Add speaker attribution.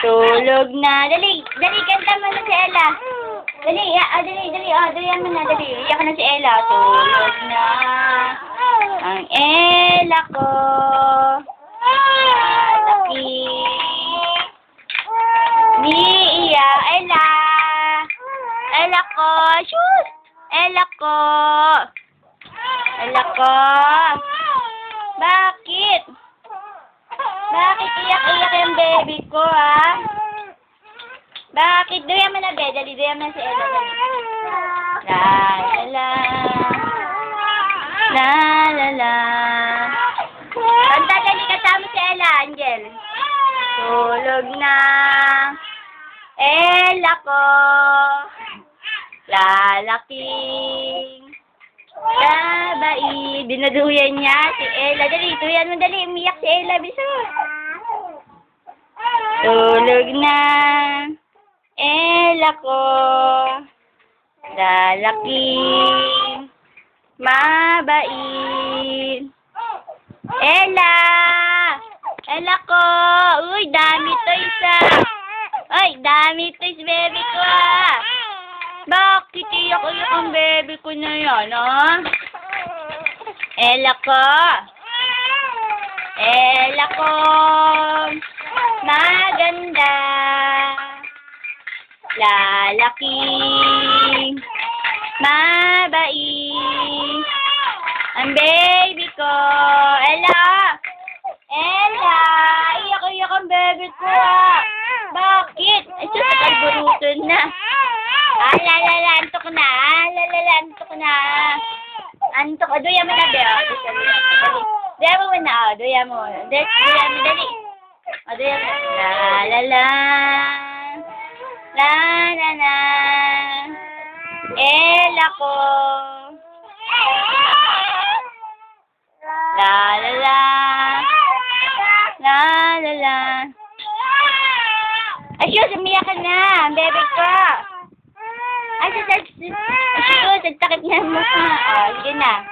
Speaker 1: Tulog na. Dali, dali, kanta mo na si Ella. Dali, dali mo na, dali. Iyak na si Ella. Tulog na ang Ella ko. Laki. Umiiyak, Ella. Ella ko. Shoot! Ella ko. Ella ko. Bakit? Bakit iyak-iyak yung baby ko, ah? Bakit? Duyan mo na, be. Dali, duyan mo na si Ella. Dali. La, la, la. La, la, la. Kanta, dali, kasama si Ella, Angel. Tulog na. Ella ko. Lalaking babae. Binaduyan niya si Ella. Dali, duyan mo, dali. Umiyak si Ella, bisa. Tulog na. Ella ko. Lalaking mabait. Ella! Ella ko! Uy, dami toys ah! Ay, dami toys baby ko ah! Bakit iyak-iyak ang baby ko na yan ah? Ella ko! Ella ko! Maganda! Lalaking mabait ang baby ko. Ella! Ella! Iyak-iyak ang baby ko ah! Bakit? Ay, sus, kalburutan na. Ah, lalala, antok na. Ah, lalala, antok na. Antok. O, duya mo na, Bea. Duya mo na, o. Duya mo. Duya mo, dali. O, duya mo. Lalala. La, la, la. Ella ko. La, la, la. La, la, la. Ay, sus, umiyak ka na. Bebe ko. Ay, sus, sus, sus, sus, takip na mo. Ah, sige na.